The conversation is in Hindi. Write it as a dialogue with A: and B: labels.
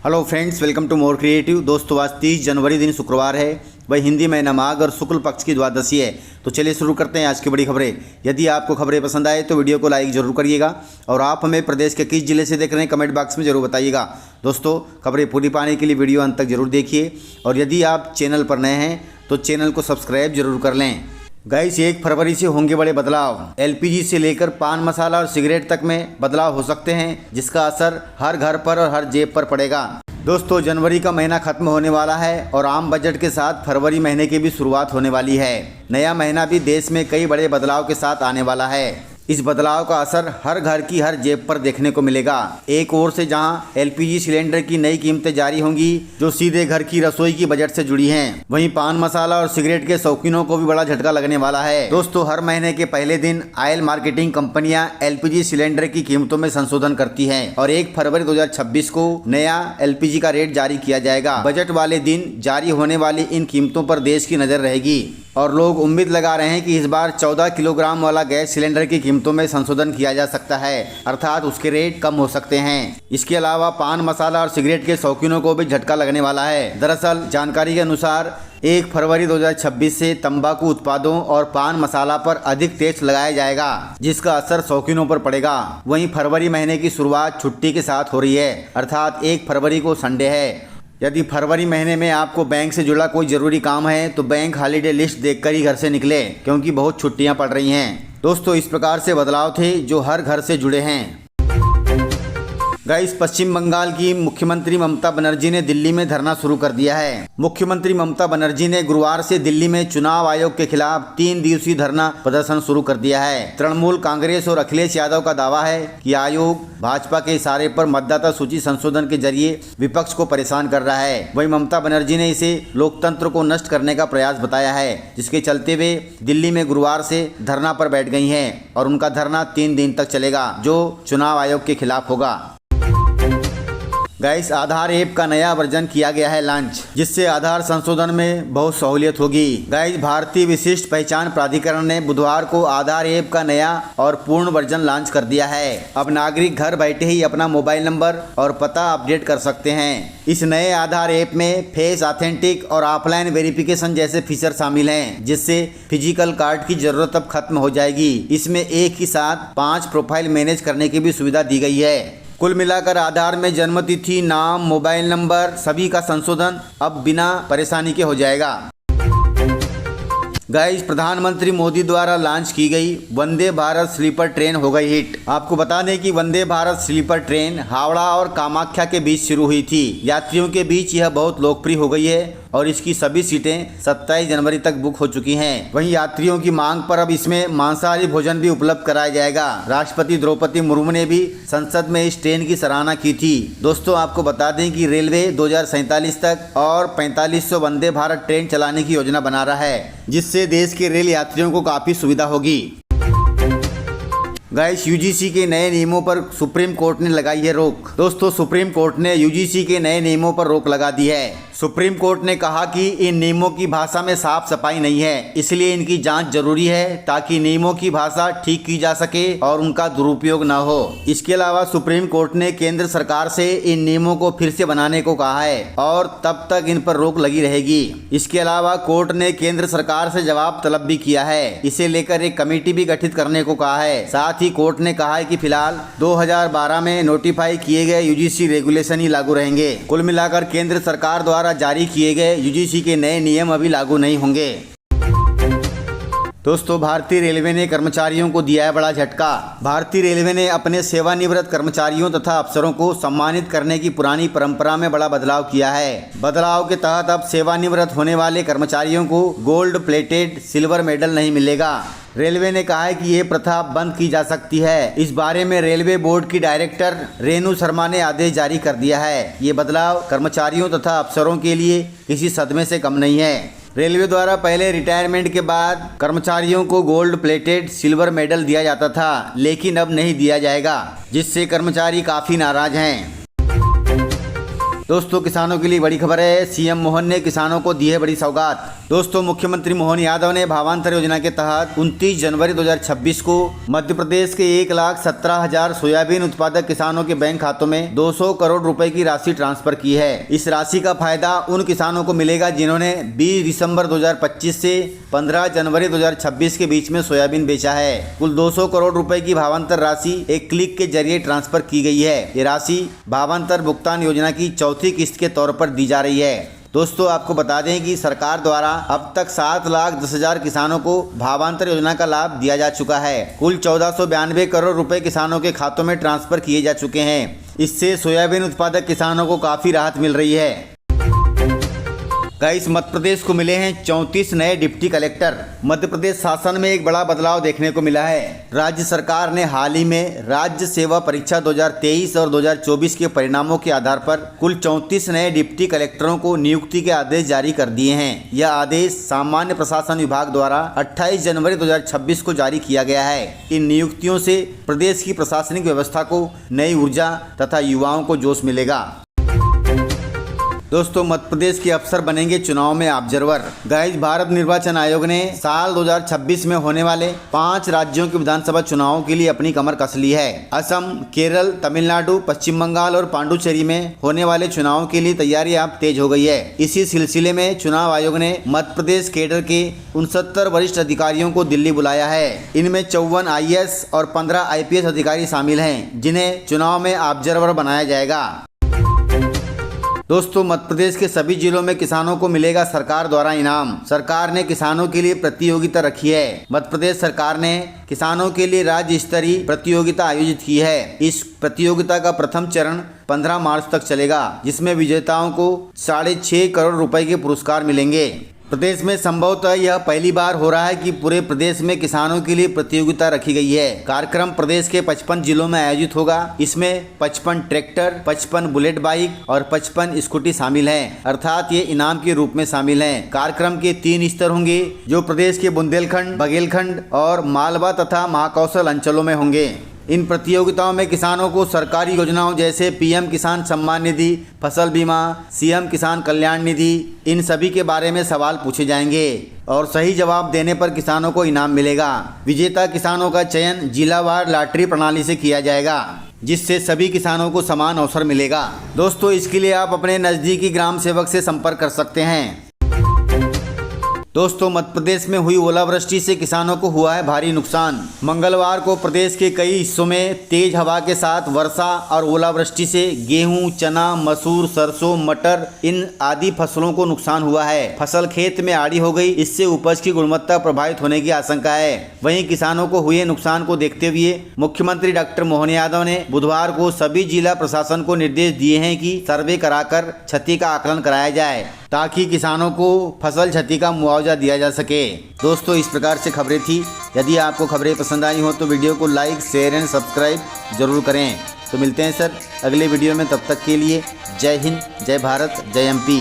A: Hello friends, welcome to more creative. दोस्तों, आज 30 जनवरी दिन शुक्रवार है, वही हिंदी महीना माघ और शुक्ल पक्ष की द्वादशी है। तो चलिए शुरू करते हैं आज की बड़ी खबरें। यदि आपको खबरें पसंद आए तो वीडियो को लाइक जरूर करिएगा और आप हमें प्रदेश के किस जिले से देख रहे हैं कमेंट बॉक्स में जरूर बताइएगा। दोस्तों, खबरें पूरी पाने के लिए वीडियो अंत तक जरूर देखिए और यदि आप चैनल पर नए हैं तो चैनल को सब्सक्राइब जरूर कर लें। गाइस, 1 फरवरी से होंगे बड़े बदलाव। एलपीजी से लेकर पान मसाला और सिगरेट तक में बदलाव हो सकते हैं, जिसका असर हर घर पर और हर जेब पर पड़ेगा। दोस्तों, जनवरी का महीना खत्म होने वाला है और आम बजट के साथ फरवरी महीने की भी शुरुआत होने वाली है। नया महीना भी देश में कई बड़े बदलाव के साथ आने वाला है। इस बदलाव का असर हर घर की हर जेब पर देखने को मिलेगा। एक ओर से जहां एलपीजी सिलेंडर की नई कीमतें जारी होंगी जो सीधे घर की रसोई की बजट से जुड़ी हैं, वहीं पान मसाला और सिगरेट के शौकीनों को भी बड़ा झटका लगने वाला है। दोस्तों, हर महीने के पहले दिन ऑयल मार्केटिंग कंपनियां एलपीजी सिलेंडर की कीमतों में संशोधन करती हैं और 1 फरवरी 2026 को नया एलपीजी का रेट जारी किया जाएगा। बजट वाले दिन जारी होने वाली इन कीमतों पर देश की नजर रहेगी और लोग उम्मीद लगा रहे हैं कि इस बार 14 किलोग्राम वाला गैस सिलेंडर की कीमतों में संशोधन किया जा सकता है, अर्थात उसके रेट कम हो सकते हैं। इसके अलावा पान मसाला और सिगरेट के शौकीनों को भी झटका लगने वाला है। दरअसल जानकारी के अनुसार 1 फरवरी 2026 से तंबाकू उत्पादों और पान मसाला पर अधिक टैक्स लगाया जाएगा, जिसका असर शौकीनों पर पड़ेगा। वहीं फरवरी महीने की शुरुआत छुट्टी के साथ हो रही है, अर्थात 1 फरवरी को संडे है। यदि फरवरी महीने में आपको बैंक से जुड़ा कोई ज़रूरी काम है तो बैंक हॉलीडे लिस्ट देखकर ही घर से निकले, क्योंकि बहुत छुट्टियां पड़ रही हैं। दोस्तों, इस प्रकार से बदलाव थे जो हर घर से जुड़े हैं। गाइस, पश्चिम बंगाल की मुख्यमंत्री ममता बनर्जी ने दिल्ली में धरना शुरू कर दिया है। मुख्यमंत्री ममता बनर्जी ने गुरुवार से दिल्ली में चुनाव आयोग के खिलाफ 3 दिवसीय धरना प्रदर्शन शुरू कर दिया है। तृणमूल कांग्रेस और अखिलेश यादव का दावा है कि आयोग भाजपा के इशारे पर मतदाता सूची संशोधन के जरिए विपक्ष को परेशान कर रहा है। वहीं ममता बनर्जी ने इसे लोकतंत्र को नष्ट करने का प्रयास बताया है, जिसके चलते वे दिल्ली में गुरुवार से धरना पर बैठ गई हैं और उनका धरना 3 दिन तक चलेगा, जो चुनाव आयोग के खिलाफ होगा। गाइस, आधार ऐप का नया वर्जन किया गया है लॉन्च, जिससे आधार संशोधन में बहुत सहूलियत होगी। गाइस, भारतीय विशिष्ट पहचान प्राधिकरण ने बुधवार को आधार ऐप का नया और पूर्ण वर्जन लॉन्च कर दिया है। अब नागरिक घर बैठे ही अपना मोबाइल नंबर और पता अपडेट कर सकते हैं। इस नए आधार ऐप में फेस ऑथेंटिक और ऑफलाइन वेरिफिकेशन जैसे फीचर शामिल हैं, जिससे फिजिकल कार्ड की जरूरत अब खत्म हो जाएगी। इसमें एक ही साथ 5 प्रोफाइल मैनेज करने की भी सुविधा दी गई है। कुल मिलाकर आधार में जन्मतिथि, नाम, मोबाइल नंबर सभी का संशोधन अब बिना परेशानी के हो जाएगा। गाइस, प्रधानमंत्री मोदी द्वारा लॉन्च की गई वंदे भारत स्लीपर ट्रेन हो गई हिट। आपको बता दें कि वंदे भारत स्लीपर ट्रेन हावड़ा और कामाख्या के बीच शुरू हुई थी। यात्रियों के बीच यह बहुत लोकप्रिय हो गई है और इसकी सभी सीटें 27 जनवरी तक बुक हो चुकी हैं। वहीं यात्रियों की मांग पर अब इसमें मांसाहारी भोजन भी उपलब्ध कराया जाएगा। राष्ट्रपति द्रौपदी मुर्मू ने भी संसद में इस ट्रेन की सराहना की थी। दोस्तों, आपको बता दें कि रेलवे 2047 तक और 4500 वंदे भारत ट्रेन चलाने की योजना बना रहा है, जिससे देश के रेल यात्रियों को काफी सुविधा होगी। गाइस, यूजीसी के नए नियमों पर सुप्रीम कोर्ट ने लगाई है रोक। दोस्तों, सुप्रीम कोर्ट ने यूजीसी के नए नियमों पर रोक लगा दी है। सुप्रीम कोर्ट ने कहा कि इन नियमों की भाषा में साफ सफाई नहीं है, इसलिए इनकी जांच जरूरी है ताकि नियमों की भाषा ठीक की जा सके और उनका दुरुपयोग न हो। इसके अलावा सुप्रीम कोर्ट ने केंद्र सरकार से इन नियमों को फिर से बनाने को कहा है और तब तक इन पर रोक लगी रहेगी। इसके अलावा कोर्ट ने केंद्र सरकार से जवाब तलब भी किया है। इसे लेकर एक कमेटी भी गठित करने को कहा है। साथ ही कोर्ट ने कहा है कि फिलहाल 2012 में नोटिफाई किए गए यूजीसी रेगुलेशन ही लागू रहेंगे। कुल मिलाकर केंद्र सरकार द्वारा जारी किए गए यूजीसी के नए नियम अभी लागू नहीं होंगे। दोस्तों, भारतीय रेलवे ने कर्मचारियों को दिया है बड़ा झटका। भारतीय रेलवे ने अपने सेवानिवृत्त कर्मचारियों तथा अफसरों को सम्मानित करने की पुरानी परंपरा में बड़ा बदलाव किया है। बदलाव के तहत अब सेवानिवृत्त होने वाले कर्मचारियों को गोल्ड प्लेटेड सिल्वर मेडल नहीं मिलेगा। रेलवे ने कहा है कि ये प्रथा बंद की जा सकती है। इस बारे में रेलवे बोर्ड की डायरेक्टर रेणु शर्मा ने आदेश जारी कर दिया है। ये बदलाव कर्मचारियों तथा अफसरों के लिए किसी सदमे से कम नहीं है। रेलवे द्वारा पहले रिटायरमेंट के बाद कर्मचारियों को गोल्ड प्लेटेड सिल्वर मेडल दिया जाता था, लेकिन अब नहीं दिया जाएगा, जिससे कर्मचारी काफी नाराज हैं। दोस्तों, किसानों के लिए बड़ी खबर है। सीएम मोहन ने किसानों को दी है बड़ी सौगात। दोस्तों, मुख्यमंत्री मोहन यादव ने भावांतर योजना के तहत 29 जनवरी 2026 को मध्य प्रदेश के 1,17,000 सोयाबीन उत्पादक किसानों के बैंक खातों में 200 करोड़ रुपए की राशि ट्रांसफर की है। इस राशि का फायदा उन किसानों को मिलेगा जिन्होंने 20 दिसंबर 2025 से 15 जनवरी 2026 के बीच में सोयाबीन बेचा है। कुल 200 करोड़ रुपए की भावांतर राशि एक क्लिक के जरिए ट्रांसफर की गई है। ये राशि भावांतर भुगतान योजना की चौथी किस्त के तौर पर दी जा रही है। दोस्तों, आपको बता दें कि सरकार द्वारा अब तक 7,10,000 किसानों को भावांतर योजना का लाभ दिया जा चुका है। कुल 1492 करोड़ रुपए किसानों के खातों में ट्रांसफर किए जा चुके हैं। इससे सोयाबीन उत्पादक किसानों को काफ़ी राहत मिल रही है। गाइस, मध्य प्रदेश को मिले हैं 34 नए डिप्टी कलेक्टर। मध्य प्रदेश शासन में एक बड़ा बदलाव देखने को मिला है। राज्य सरकार ने हाल ही में राज्य सेवा परीक्षा 2023 और 2024 के परिणामों के आधार पर कुल 34 नए डिप्टी कलेक्टरों को नियुक्ति के आदेश जारी कर दिए हैं। यह आदेश सामान्य प्रशासन विभाग द्वारा 28 जनवरी 2026 को जारी किया गया है। इन नियुक्तियों से प्रदेश की प्रशासनिक व्यवस्था को नई ऊर्जा तथा युवाओं को जोश मिलेगा। दोस्तों, मध्य प्रदेश के अफसर बनेंगे चुनाव में ऑब्जर्वर। गाइस, भारत निर्वाचन आयोग ने साल 2026 में होने वाले 5 राज्यों के विधानसभा चुनावों के लिए अपनी कमर कस ली है। असम, केरल, तमिलनाडु, पश्चिम बंगाल और पांडुचेरी में होने वाले चुनावों के लिए तैयारी अब तेज हो गई है। इसी सिलसिले में चुनाव आयोग ने मध्य प्रदेश केडर के 69 वरिष्ठ अधिकारियों को दिल्ली बुलाया है। इनमें 54 IAS और 15 IPS अधिकारी शामिल हैं, जिन्हें चुनाव में ऑब्जर्वर बनाया जाएगा। दोस्तों, मध्य प्रदेश के सभी जिलों में किसानों को मिलेगा सरकार द्वारा इनाम। सरकार ने किसानों के लिए प्रतियोगिता रखी है। मध्य प्रदेश सरकार ने किसानों के लिए राज्य स्तरीय प्रतियोगिता आयोजित की है। इस प्रतियोगिता का प्रथम चरण 15 मार्च तक चलेगा, जिसमें विजेताओं को 6.5 करोड़ रुपए के पुरस्कार मिलेंगे। प्रदेश में संभवतः यह पहली बार हो रहा है कि पूरे प्रदेश में किसानों के लिए प्रतियोगिता रखी गई है। कार्यक्रम प्रदेश के 55 जिलों में आयोजित होगा। इसमें 55 ट्रैक्टर, 55 बुलेट बाइक और 55 स्कूटी शामिल हैं, अर्थात ये इनाम के रूप में शामिल हैं। कार्यक्रम के 3 स्तर होंगे, जो प्रदेश के बुंदेलखंड, बघेलखंड और मालवा तथा महाकौशल अंचलों में होंगे। इन प्रतियोगिताओं में किसानों को सरकारी योजनाओं जैसे PM किसान सम्मान निधि, फसल बीमा, CM किसान कल्याण निधि, इन सभी के बारे में सवाल पूछे जाएंगे और सही जवाब देने पर किसानों को इनाम मिलेगा। विजेता किसानों का चयन जिलावार लॉटरी प्रणाली से किया जाएगा, जिससे सभी किसानों को समान अवसर मिलेगा। दोस्तों, इसके लिए आप अपने नज़दीकी ग्राम सेवक से संपर्क कर सकते हैं। दोस्तों, मध्य प्रदेश में हुई ओलावृष्टि से किसानों को हुआ है भारी नुकसान। मंगलवार को प्रदेश के कई हिस्सों में तेज हवा के साथ वर्षा और ओलावृष्टि से गेहूं, चना, मसूर, सरसों, मटर इन आदि फसलों को नुकसान हुआ है। फसल खेत में आड़ी हो गई। इससे उपज की गुणवत्ता प्रभावित होने की आशंका है। वहीं किसानों को हुए नुकसान को देखते हुए मुख्यमंत्री डॉक्टर मोहन यादव ने बुधवार को सभी जिला प्रशासन को निर्देश दिए हैं कि सर्वे कराकर क्षति का आकलन कराया जाए, ताकि किसानों को फसल क्षति का मुआवजा दिया जा सके। दोस्तों, इस प्रकार से खबरें थी। यदि आपको खबरें पसंद आई हो तो वीडियो को लाइक, शेयर एंड सब्सक्राइब जरूर करें। तो मिलते हैं सर अगले वीडियो में। तब तक के लिए जय हिंद, जय भारत, जय MP।